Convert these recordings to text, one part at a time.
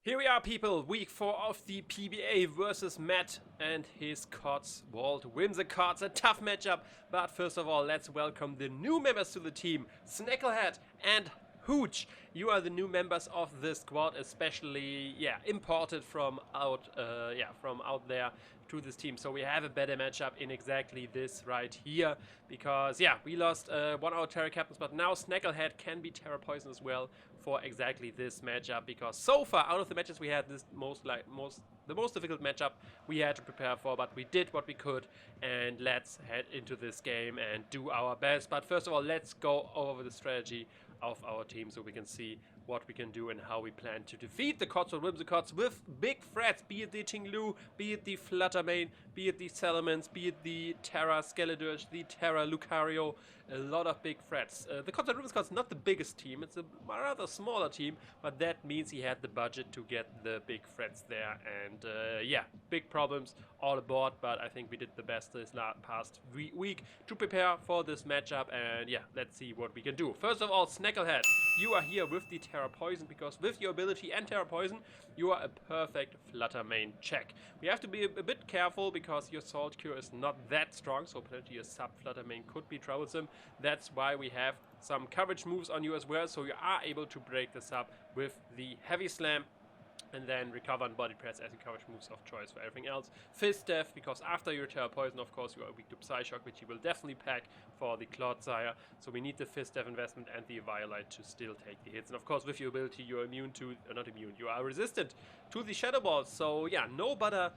Here we are, people, week 4 of the PBA versus Matt and his Cotswald Whimsicotts. A tough matchup, but first of all, let's welcome the new members to the team, Snacklehead and Hooch. You are the new members of the squad, especially, imported from out there to this team. So we have a better matchup in exactly this right here, because we lost one of our Terra captains, but now Snacklehead can be Terra Poison as well for exactly this matchup, because so far out of the matches we had, this the most difficult matchup we had to prepare for, but we did what we could, and let's head into this game and do our best. But first of all, let's go over the strategy of our team so we can see what we can do and how we plan to defeat the Cotswald Whimsicotts with big threats, be it the Tinglu, be it the Fluttermane, be it the Salamence, be it the Terra Skeledurge, the Terra Lucario. A lot of big threats. The Cotswald Whimsicotts is not the biggest team, it's a rather smaller team, but that means he had the budget to get the big threats there, and big problems all aboard, but I think we did the best this past week to prepare for this matchup, and let's see what we can do. First of all, Snacklehead, you are here with the Terra Poison, because with your ability and Terra Poison, you are a perfect Fluttermane check. We have to be a bit careful, because your Salt Cure is not that strong, so potentially a sub Fluttermane could be troublesome. That's why we have some coverage moves on you as well, so you are able to break this up with the Heavy Slam and then recover on body press as your coverage moves of choice for everything else. Fist Death, because after your Terra Poison, of course, you are weak to Psyshock, which you will definitely pack for the Clodsire. So we need the Fist Death investment and the Violite to still take the hits. And of course, with your ability, you are immune to, not immune, you are resistant to the Shadow Balls. So no better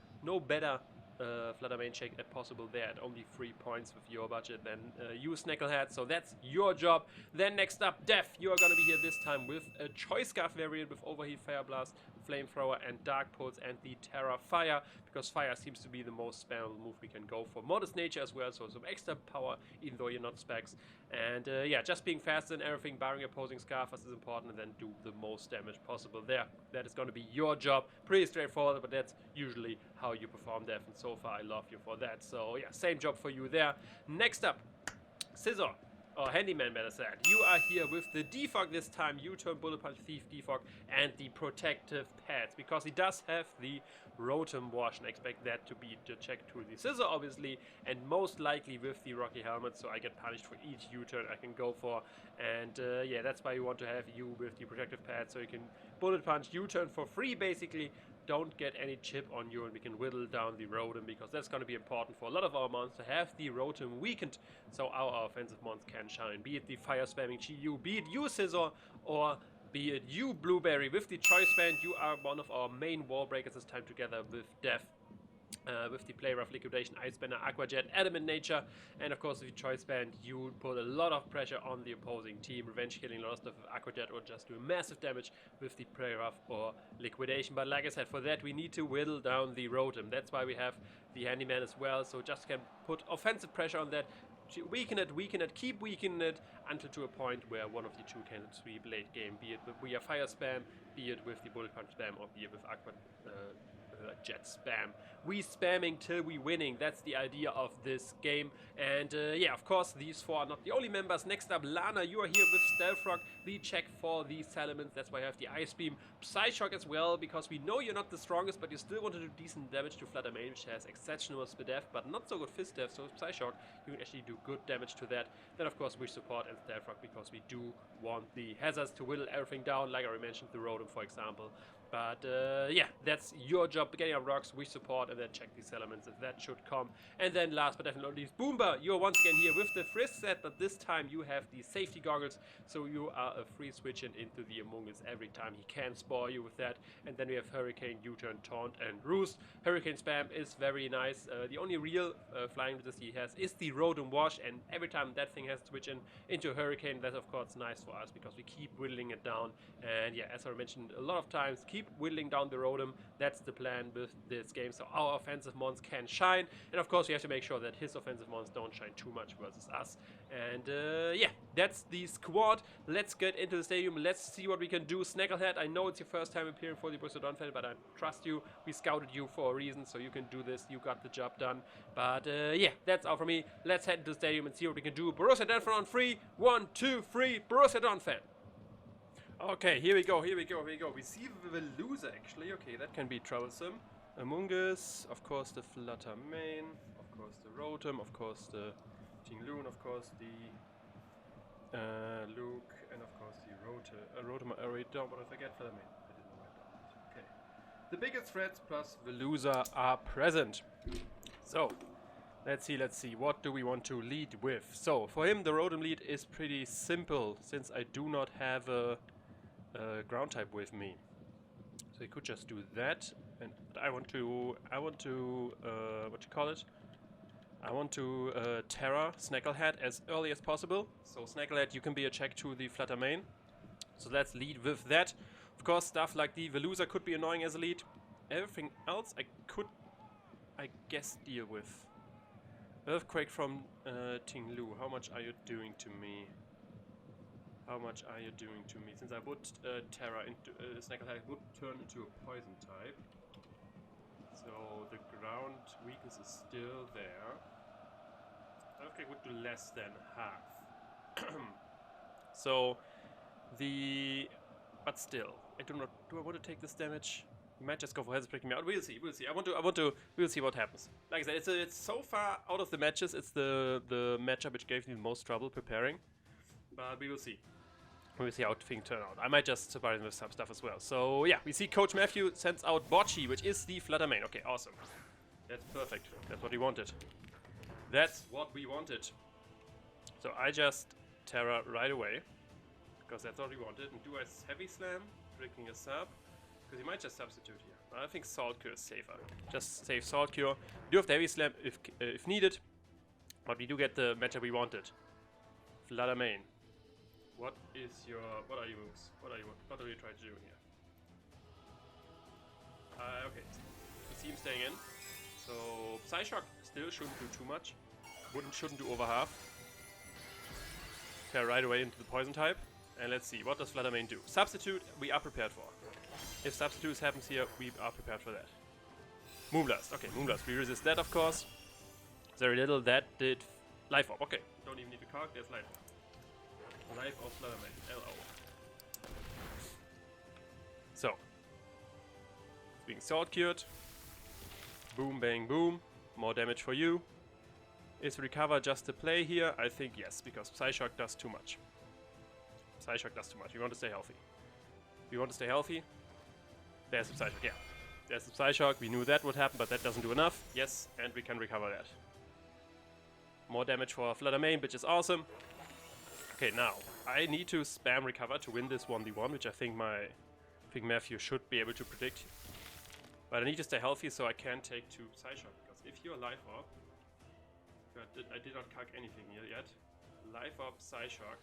Fluttermane check possible there at only 3 points with your budget than you, Snacklehead. So that's your job. Then next up, Def. You are going to be here this time with a Choice Scarf variant with Overheat, Fire Blast, Flamethrower, and Dark Pulse, and the Terra Fire, because Fire seems to be the most spammable move we can go for. Modest Nature as well, so some extra power even though you're not specs. And just being faster and everything, barring opposing Scarfers is important, and then do the most damage possible there. That is going to be your job. Pretty straightforward, but that's usually how you perform Def, and so far I love you for that. So same job for you there. Next up, Scizor. Or Handyman, better said. You are here with the Defog this time, U-Turn, Bullet Punch, Thief, Defog, and the Protective Pads, because he does have the Rotom Wash, and I expect that to be the check to the Scizor, obviously, and most likely with the Rocky Helmet, so I get punished for each U-Turn I can go for, and that's why you want to have you with the Protective Pads, so you can Bullet Punch, U-Turn for free, basically. Don't get any chip on you, and we can whittle down the Rotom, because that's going to be important for a lot of our mons to have the Rotom weakened, so our offensive mons can shine. Be it the fire spamming Chi-Yu, be it you Scizor, or be it you Blueberry. With the Choice Band, you are one of our main wall breakers this time, together with Def. With the Play Rough, Liquidation, Ice Banner, Aqua Jet, Adamant Nature, and of course with the Choice Band you put a lot of pressure on the opposing team, revenge killing a lot of stuff with Aqua Jet, or just do massive damage with the Play Rough or Liquidation. But like I said, for that we need to whittle down the Rotom. That's why we have the Handyman as well, so just can put offensive pressure on that, weaken it, keep weakening it until to a point where one of the two can sweep late game, be it via Fire Spam, be it with the Bullet Punch Spam, or be it with Aqua Jet Spam. We spamming till we winning. That's the idea of this game. And of course, these four are not the only members. Next up, Lana, you are here with Stealth Rock, the check for the Salamence. That's why I have the Ice Beam. Psyshock as well, because we know you're not the strongest, but you still want to do decent damage to Fluttermane, which has exceptional Speed Def, but not so good Fist Def. So with Psyshock, you can actually do good damage to that. Then of course, we support and Stealth Rock, because we do want the hazards to whittle everything down, like I already mentioned, the Rotom, for example. But that's your job, getting up rocks, we support, and then check these elements if that should come. And then last but definitely not least, Boomba, you're once again here with the Frisk set, but this time you have the safety goggles, so you are a free switch into the Among Us every time. He can spore you with that. And then we have Hurricane, U-Turn, Taunt, and Roost. Hurricane Spam is very nice. The only real flying resist he has is the Rotom Wash, and every time that thing has to switch into Hurricane, that's of course nice for us, because we keep whittling it down. And as I mentioned a lot of times, keep whittling down the Rotom. That's the plan with this game, so our offensive mons can shine, and of course we have to make sure that his offensive mons don't shine too much versus us. And that's the squad. Let's get into the stadium. Let's see what we can do. Snacklehead, I know it's your first time appearing for the Borussia Donphan, but I trust you. We scouted you for a reason, so you can do this. You got the job done. But that's all from me. Let's head into the stadium and see what we can do. Borussia Donphan on 3, 1, 2, 3, Borussia Donphan. Okay, here we go, here we go, here we go. We see the loser actually. Okay, that can be troublesome. Among Us, of course the Flutter Main, of course the Rotom, of course the Tingloon, of course the Luke, and of course the Rotom. I already don't want to forget Flutter Main. I didn't know that. Okay. The biggest threats plus the loser are present. So, let's see, what do we want to lead with? So, for him the Rotom lead is pretty simple, since I do not have a ground type with me. So he could just do that, and I want to what you call it? I want to Terra Snacklehead as early as possible. So Snacklehead, you can be a check to the Flutter Main. So let's lead with that. Of course, stuff like the Veluza could be annoying as a lead. Everything else I could, I guess, deal with. Earthquake from Tinglu. How much are you doing to me? How much are you doing to me? Since I would Terra into Snacklehead would turn into a poison type. So the ground weakness is still there. Earthquake would do less than half. So but still, do I want to take this damage? We might just go for Hazard breaking me out. We'll see. We'll see what happens. Like I said, it's so far out of the matches. It's the matchup which gave me the most trouble preparing. But we will see. We'll see how things turn out. I might just surprise him with some stuff as well. So yeah, we see Coach Mathew sends out Bocce, which is the Flutter Main. Okay, awesome. That's perfect. That's what we wanted. That's what we wanted. So I just Terra right away, because that's what we wanted. And do I Heavy Slam, breaking a sub? Because he might just substitute here. I think Salt Cure is safer. Just save Salt Cure. We do have the Heavy Slam if needed, but we do get the matchup we wanted. Flutter Main. What are your moves? What are you trying to do here? Okay, we see him staying in. So Psyshock still shouldn't do too much. Shouldn't do over half. Tear right away into the poison type. And let's see, what does Flutter Main do? Substitute, we are prepared for. If substitute happens here, we are prepared for that. Moonblast, okay, Moonblast. We resist that, of course. Very little. That did Life Orb. Okay, don't even need to calc. There's Life Orb. Life of Flutter Main. LO. So, it's being Salt Cured. Boom, bang, boom. More damage for you. Is Recover just a play here? I think yes, because Psyshock does too much. Psyshock does too much. We want to stay healthy. We want to stay healthy. There's the Psyshock, yeah. There's the Psyshock. We knew that would happen, but that doesn't do enough. Yes, and we can recover that. More damage for Flutter Main, which is awesome. Okay, now, I need to spam Recover to win this 1v1, which I think Mathew should be able to predict. But I need to stay healthy so I can take two Psyshock, because if you're Life Orb, I did not calc anything here yet. Life Orb Psyshock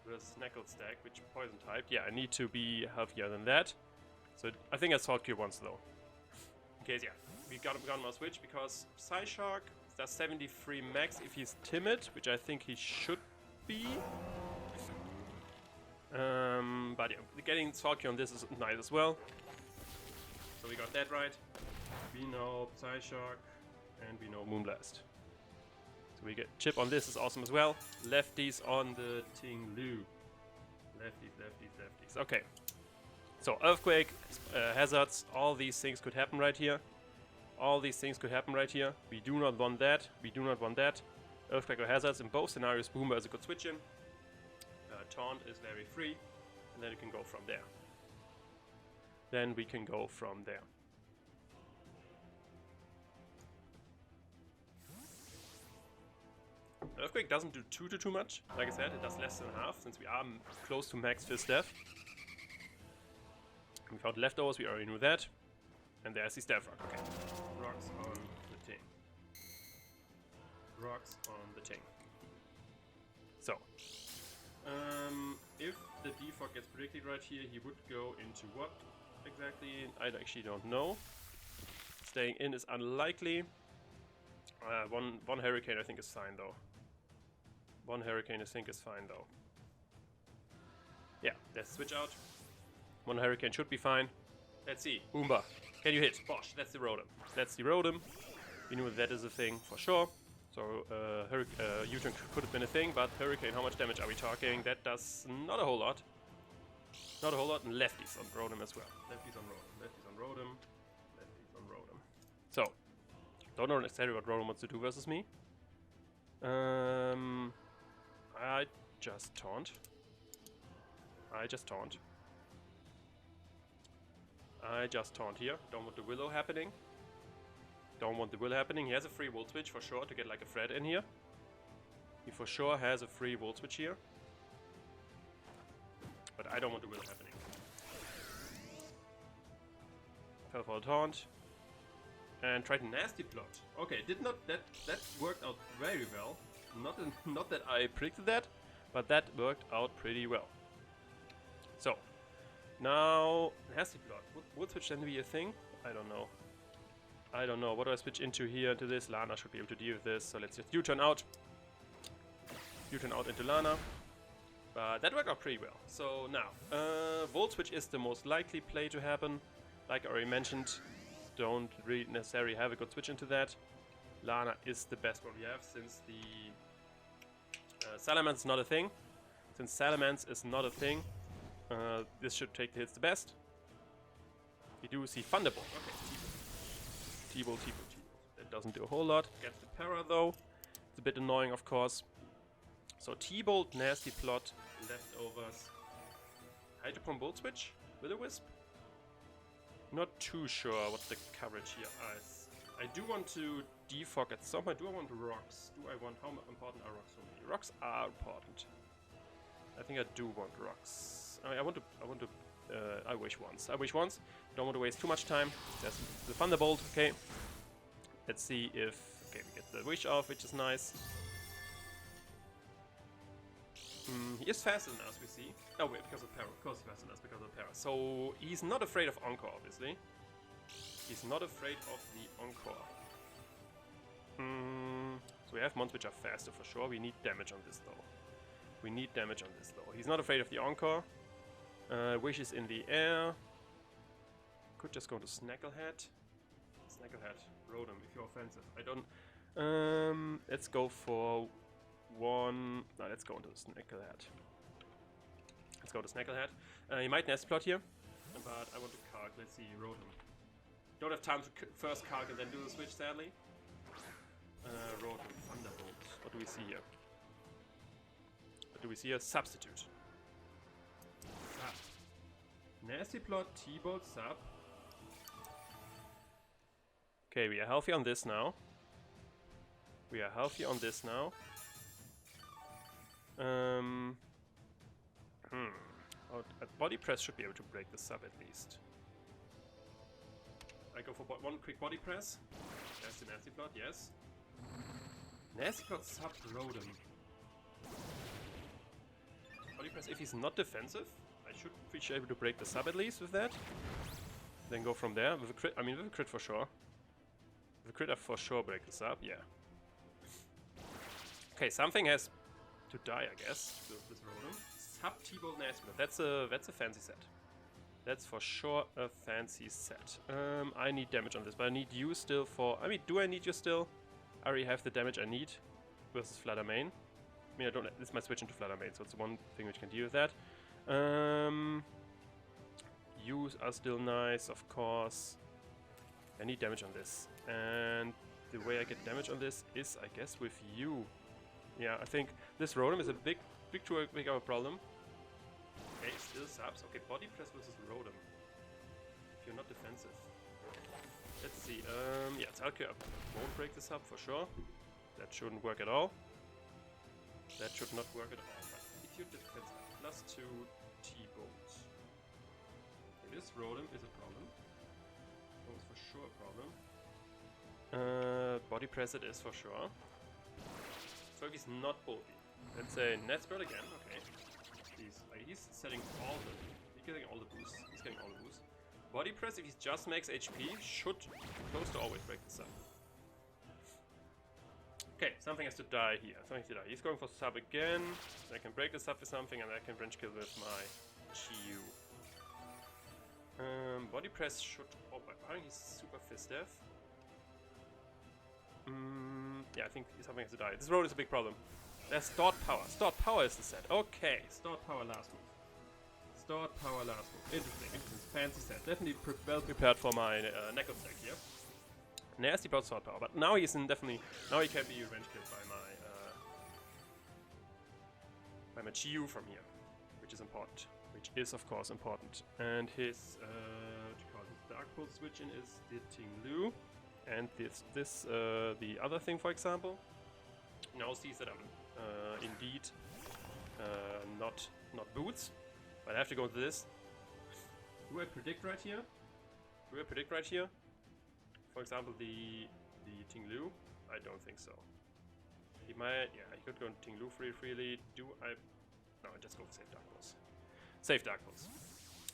with NACLSTACKS, which poison type. Yeah, I need to be healthier than that. So I think I Salt Cure once though. In case, yeah, we got him on switch because Psyshock does 73 max if he's timid, which I think he should be. But yeah, getting Salt Cure on this is nice as well. So we got that right. We know Psyshock and we know Moonblast. So we get chip on this is awesome as well. Lefties on the Tinglu. Lefties. Okay. So Earthquake, hazards, all these things could happen right here. We do not want that. Earthquake or hazards in both scenarios. Boomer is a good switch in. Taunt is very free. And then you can go from there. Earthquake doesn't do too much. Like I said, it does less than half since we are close to max Fizz Death. We found leftovers, we already knew that. And there's the Staff Rock. Okay. Rocks on the ting. So, if the default gets predicted right here, he would go into what exactly? I actually don't know. Staying in is unlikely. One Hurricane I think is fine though. Yeah, let's switch out. One Hurricane should be fine. Let's see. Boomba. Can you hit? Bosh. That's the Rotom. We knew that is a thing for sure. So U-turn could have been a thing, but Hurricane, how much damage are we talking? That does not a whole lot. Not a whole lot, and lefties on Rotom as well. Lefties on Rotom, lefties on Rotom, lefties on Rotom. So, don't know necessarily what Rotom wants to do versus me. I just taunt. I just taunt here. Don't want the Willow happening. Don't want the Willow happening. He has a free Volt Switch for sure to get like a threat in here. He for sure has a free Volt Switch here. But I don't want the Willow happening. Fell for a taunt. And tried Nasty Plot. Okay, that worked out very well. Not that I predicted that, but that worked out pretty well. So, now Nasty Plot. Would switch then be a thing? I don't know. I don't know. What do I switch into here? Into this? Lana should be able to deal with this. So let's just U-turn out. U-turn out into Lana. But that worked out pretty well. So now, Volt Switch is the most likely play to happen. Like I already mentioned, don't really necessarily have a good switch into that. Lana is the best one we have since the Salamence is not a thing. Since Salamence is not a thing, this should take the hits the best. We do see Thunderbolt. Okay, T-Bolt. That doesn't do a whole lot. Gets the para though. It's a bit annoying, of course. So T-Bolt, Nasty Plot, leftovers. Hydro Pump Volt Switch with a Wisp. Not too sure what the coverage here is. I do want to defog at some point. Do I want rocks? How important are rocks for me? Rocks are important. I think I do want rocks. I wish once. Don't want to waste too much time. There's the Thunderbolt. Okay. Let's see if we get the wish off, which is nice. He is faster than us, we see. Oh wait, because of para. Of course he's faster than us because of para. So he's not afraid of Encore, obviously. He's not afraid of the Encore. So we have mons which are faster for sure. We need damage on this though. He's not afraid of the Encore. Wish is in the air. Could just go to Snacklehead. Rotom, if you're offensive. I don't... let's go for one... No, let's go into Snacklehead. He might Nest Plot here, but I want to calc. Let's see, Rotom. Don't have time to first calc and then do the switch, sadly. Rotom, Thunderbolt. What do we see here? Substitute. Sub. Nasty Plot, T-Bolt, Sub. Okay, we are healthy on this now. A Body Press should be able to break the sub at least. I go for one quick Body Press. That's the Nasty Plot, yes. Nasty Plot, Sub, Rotom. Body Press if he's not defensive. I should be able to break the sub at least with that. Then go from there with a crit. With a crit for sure. With a crit I for sure break the sub, yeah. Okay, something has to die, I guess. This Rotom. Sub T-Bolt Nasty Plot. That's a fancy set. That's for sure a fancy set. I need damage on this, but I need you still for... do I need you still? I already have the damage I need versus Flutter Mane. I don't... This might switch into Flutter Mane, so it's one thing which can deal with that. Yous are still nice, of course. I need damage on this. And the way I get damage on this is, I guess, with you. Yeah, I think this Rotom is a big of a problem. Okay, still subs. Okay, Body Press versus Rotom. If you're not defensive. Let's see. Yeah, Talcure won't break this up for sure. That shouldn't work at all. That should not work at all. But if you're defensive, +2 T-Bolt. Okay, this Rotom is a problem. Oh, it's for sure a problem. Body Press it is for sure. So if he's not bulky. Let's say Netspurt again, okay. He's setting all the... He's getting all the boosts. Body Press, if he just makes HP, should close to always break this up. Okay, something has to die here. He's going for sub again. I can break this up with something and I can branch kill with my Chiyu. Body Press should... Oh, by buying he's super fist death. Yeah, I think something has to die. This road is a big problem. There's Stored Power. Stored Power is the set. Okay, Stored Power last move. Stored power last move. Interesting, interesting. Fancy set. Definitely well prepared for my NACLSTACK here. Nasty about stored power, but now he's in definitely. Now he can be revenge killed by my Chiyu from here, which is important. Which is of course important. And his what you call his Dark Pulse switch in is the Tinglu, and the other thing, for example. Now sees that I'm indeed not boots, but I have to go to this. Do I predict right here? Do I predict right here? For example, the Tinglu? I don't think so. He might, yeah, I could go Tinglu freely. Do I? No, I just go for Safe Dark Pulse. Safe Dark Pulse.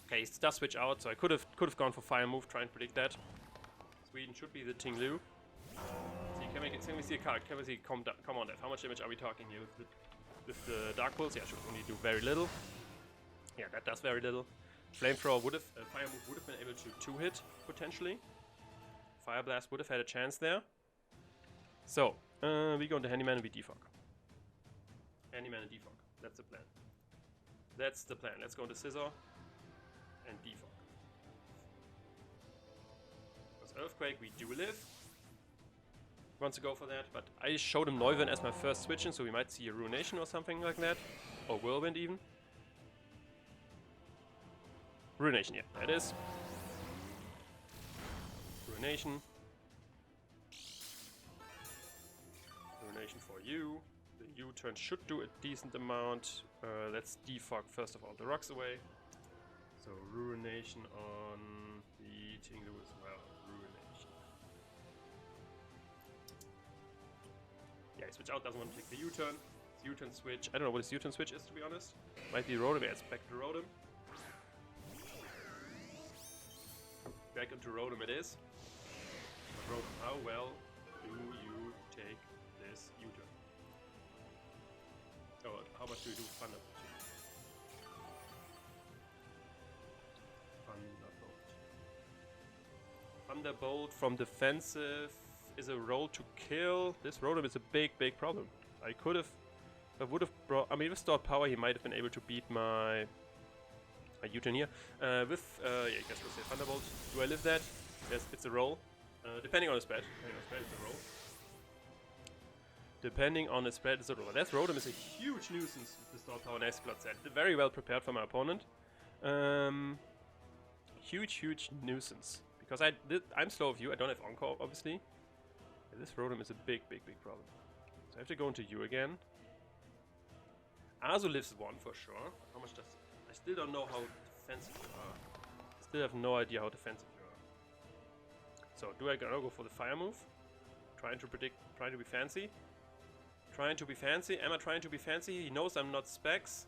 Okay, he does switch out, so I could have gone for Fire Move, try and predict that. Sweden should be the Tinglu. See, can we see a card? Can we see come on, Dev? How much damage are we talking here with the Dark Pulse? Yeah, should only do very little. Yeah, that does very little. Flamethrower would have, Fire Move would have been able to 2-hit potentially. Fire Blast would have had a chance there. So, we go into Handyman and we defog. Handyman and defog. That's the plan. That's the plan. Let's go into Scizor and defog. Because Earthquake we do live. Wants to go for that, but I showed him Neuven as my first switch in, so we might see a Ruination or something like that. Or Whirlwind even. Ruination, yeah, that is. Ruination. Ruination for you. The U-turn should do a decent amount. Let's defog first of all the rocks away. So Ruination on the Tinglu as well. Ruination. Yeah, switch out, doesn't want to take the U-turn. U-turn switch. I don't know what his U-turn switch is, to be honest. Might be Rotom. Yeah, it's back to Rotom. Back into Rotom it is. But Rotom, how well do you take this U-turn? Oh, how much do you do Thunderbolt? Thunderbolt from defensive is a roll to kill. This Rotom is a big problem. I would have brought. I mean, with stored power, he might have been able to beat my U-turn here. Yeah, I guess we'll say Thunderbolt. Do I live that? Yes, it's a roll. Depending on the spread. It's a roll. Depending on the spread, it's a roll. That Rotom is a huge nuisance with the stored power and Ice-Blood set. Very well prepared for my opponent. Huge nuisance. Because I'm slow of you. I don't have Encore, obviously. Yeah, this Rotom is a big problem. So I have to go into you again. Azu lives 1 for sure. How much does... I still don't know how defensive you are. I still have no idea how defensive you are. So, do I go for the Fire Move? Trying to predict, trying to be fancy. Trying to be fancy. Am I trying to be fancy? He knows I'm not specs.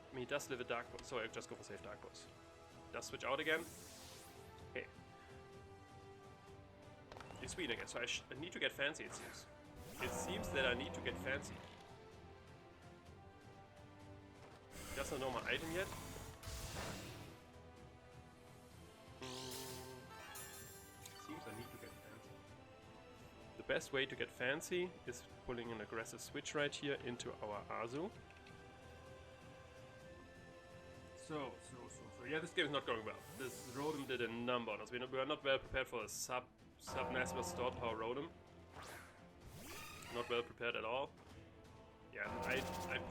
I mean, he does live a Dark Pulse, so I just go for Safe Dark Pulse. Does switch out again. Okay. He's Sweden again, so I need to get fancy, it seems. It seems that I need to get fancy. He doesn't know my item yet. Seems I need to get fancy. The best way to get fancy is pulling an aggressive switch right here into our Azu. So yeah, this game is not going well. This Rotom did a number on us. We are not well prepared for a sub-massive stored power Rotom. Not well prepared at all. Yeah, I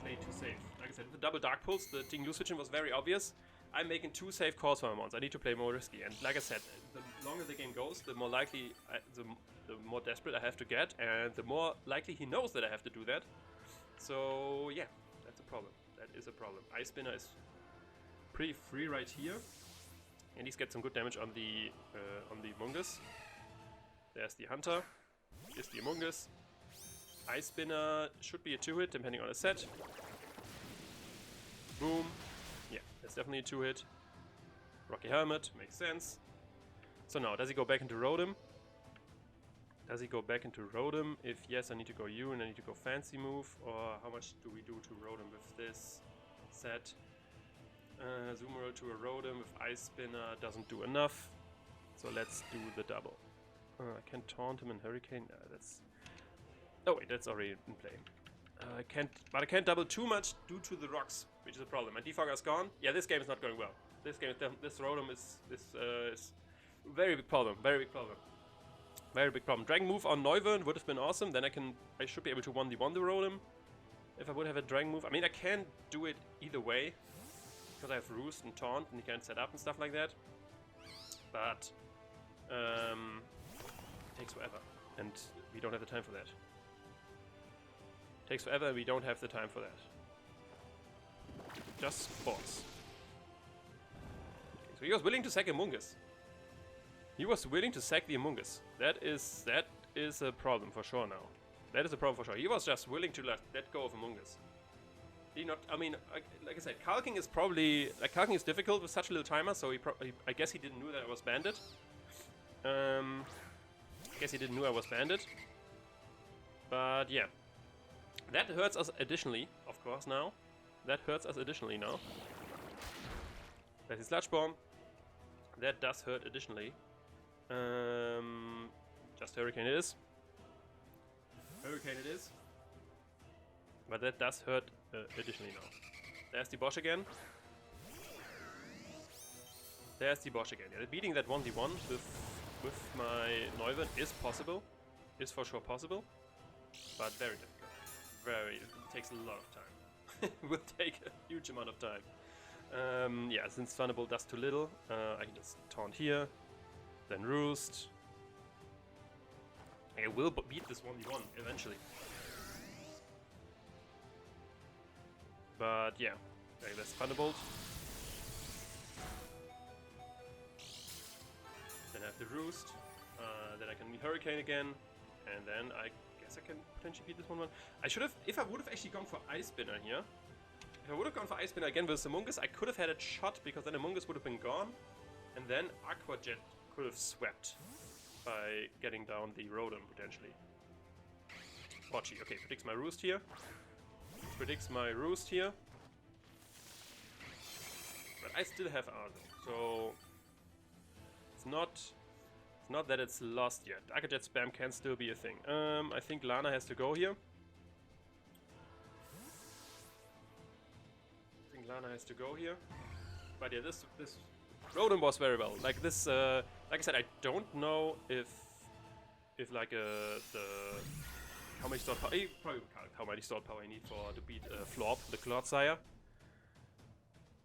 played too safe. Like I said, with the double Dark Pulse, the Tinglu switching was very obvious. I'm making 2 safe calls for my mons. I need to play more risky. And like I said, the longer the game goes, the more likely, the more desperate I have to get, and the more likely he knows that I have to do that. So yeah, that's a problem. That is a problem. Ice Spinner is pretty free right here, and he's got some good damage on the Mungus. There's the Hunter. Here's the Mungus. Ice Spinner should be a 2-hit depending on the set. Boom. Yeah, that's definitely a 2-hit. Rocky Helmet, makes sense. So now, does he go back into Rotom? Does he go back into Rotom? If yes, I need to go U and I need to go Fancy Move. Or how much do we do to Rotom with this set? Zoomer to a Rotom with Ice Spinner doesn't do enough. So let's do the double. I can taunt him in Hurricane. That's... Oh wait, that's already in play. I can't double too much due to the rocks, which is a problem. My defogger's gone. Yeah, this game is not going well. This Rotom is very big problem. Very big problem. Very big problem. Dragon move on Neuwirn would have been awesome. Then I should be able to 1v1 the Rotom. If I would have a Dragon move. I mean, I can do it either way. Because I have Roost and Taunt and you can set up and stuff like that. But it takes forever. And we don't have the time for that. Takes forever and we don't have the time for that. Just pause. Okay, so he was willing to sack Amoonguss. He was willing to sack the Amoonguss. That is a problem for sure now. That is a problem for sure. He was just willing to let go of Amoonguss. He not. I mean, like I said, calking is probably calking is difficult with such a little timer. So I guess he didn't know that I was banded. I guess he didn't know I was banded. But yeah, that hurts us additionally, of course. Now, that hurts us additionally now. There's his Sludge Bomb. That does hurt additionally. Just Hurricane it is. Hurricane it is. But that does hurt additionally now. There's the Bosch again. There's the Bosch again. Yeah, beating that 1v1 with my Neuwirn is possible. Is for sure possible. But very difficult. It takes a lot of time. It will take a huge amount of time. Yeah, since Thunderbolt does too little, I can just taunt here. Then Roost. I will beat this 1v1 eventually. But yeah, okay, that's Thunderbolt. Then I have the Roost. Then I can Hurricane again. And then I guess I can potentially beat this 1v1. I should have, if I would have actually gone for Ice Spinner here. If I would have gone for Ice Spinner again with Amoonguss, I could have had a shot because then Amoonguss would have been gone. And then Aqua Jet could have swept by getting down the Rotom potentially. Bocchi, okay, predicts my Roost here. Predicts my Roost here. But I still have Argo, so it's not that it's lost yet. Aqua Jet spam can still be a thing. I think Lana has to go here. But yeah, this Rotom was very well. Like this, like I said, I don't know if like how many stored power. He probably can't how many stored power he need to beat Florp, the Clodsire.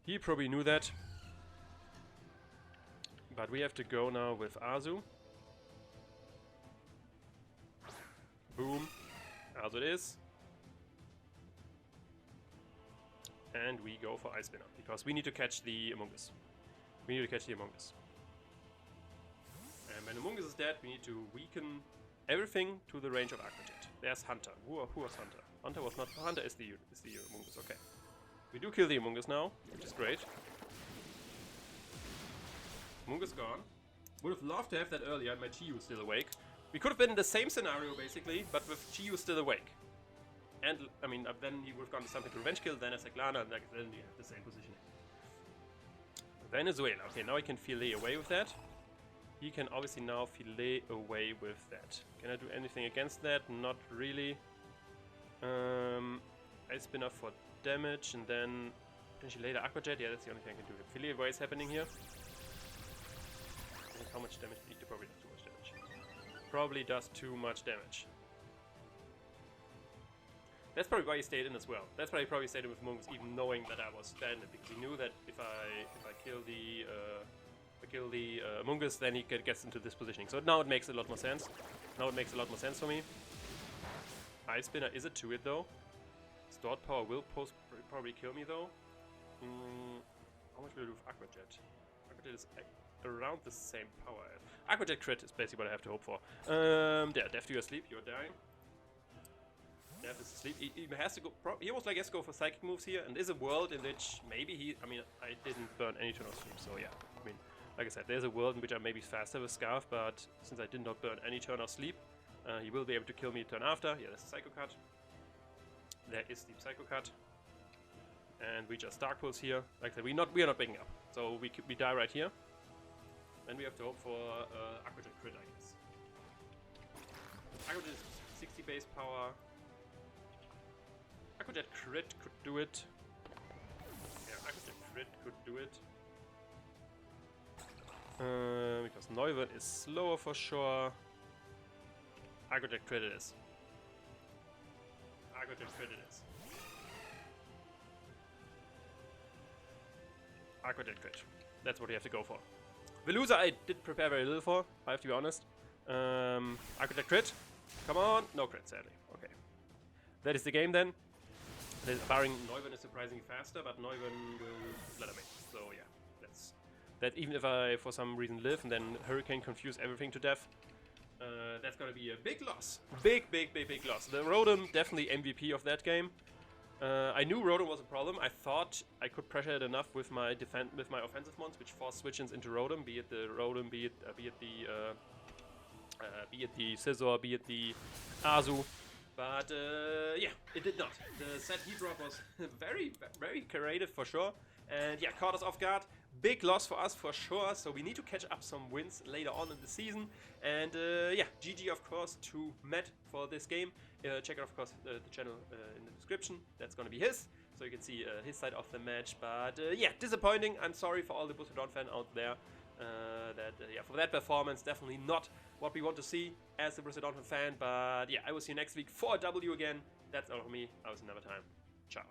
He probably knew that. But we have to go now with Azu. Boom. Azu it is. And we go for Ice Spinner, because we need to catch the Amoonguss. And when Amoonguss is dead, we need to weaken everything to the range of Aqua Jet. There's Hunter. Who was Hunter? Hunter was not. Hunter is the Amoonguss. Okay. We do kill the Amoonguss now, which is great. Amoonguss gone. Would have loved to have that earlier. My Chi-Yu still awake. We could have been in the same scenario basically, but with Chi-Yu still awake. And I mean, then he would have gone to something to revenge kill, then a Seglana, and then we have the same positioning. Venezuela. Okay, now I can fillet away with that. He can obviously now fillet away with that. Can I do anything against that? Not really. Ice Spinner for damage, and then potentially later Aqua Jet. Yeah, that's the only thing I can do. The fillet away is happening here. And how much damage? It probably does too much damage. Probably does too much damage. That's probably why he stayed in as well. That's why he probably stayed in with Amoonguss, even knowing that I was banded, because he knew that if I kill the Amoonguss, then he gets into this positioning. So now it makes a lot more sense. For me. Ice Spinner is a 2-hit though. Stored power will probably kill me though. How much will I do with Aqua Jet? Aqua Jet is around the same power. Aqua Jet crit is basically what I have to hope for. Yeah, Death to your sleep, you're dying. Death is asleep. He has to go. He almost like has to go for psychic moves here, and there's a world in which maybe he. I mean, I didn't burn any turn of sleep, so yeah. I mean, like I said, there's a world in which I'm maybe faster with Scarf, but since I did not burn any turn of sleep, he will be able to kill me turn after. Yeah, that's a Psycho Cut. There is the Psycho Cut, and we just Dark Pulse here. Like I said, we are not picking up, so we die right here. Then we have to hope for Aqua Jet crit, I guess. Aqua Jet is 60 base power. Aquajet Crit could do it. Yeah, Aquajet Crit could do it. Because Neuwirth is slower for sure. Aquajet Crit it is. Aquajet Crit it is. Aquajet Crit. That's what we have to go for. Veluza I did prepare very little for, I have to be honest. Aquajet Crit. Come on. No crit, sadly. Okay. That is the game then. Barring Neuwirth is surprisingly faster, but Neuwirth will let me. So yeah, that even if I for some reason live and then Hurricane confuse everything to death, that's gonna be a big loss. Big loss. The Rotom definitely MVP of that game. I knew Rotom was a problem. I thought I could pressure it enough with my offensive mons, which force switch-ins into Rotom, be it the Rotom, be it the Scizor, be it the Azu. But yeah, it did not. The set heat drop was very creative for sure. And yeah, caught us off guard. Big loss for us for sure. So we need to catch up some wins later on in the season. And yeah, GG of course to Matt for this game. Check out of course the channel in the description. That's gonna be his. So you can see his side of the match. But yeah, disappointing. I'm sorry for all the Borussia Donphan out there. Yeah, for that performance, definitely not what we want to see as a Borussia Donphan fan. But yeah, I will see you next week for a W again. That's all from me. I will see you another time. Ciao.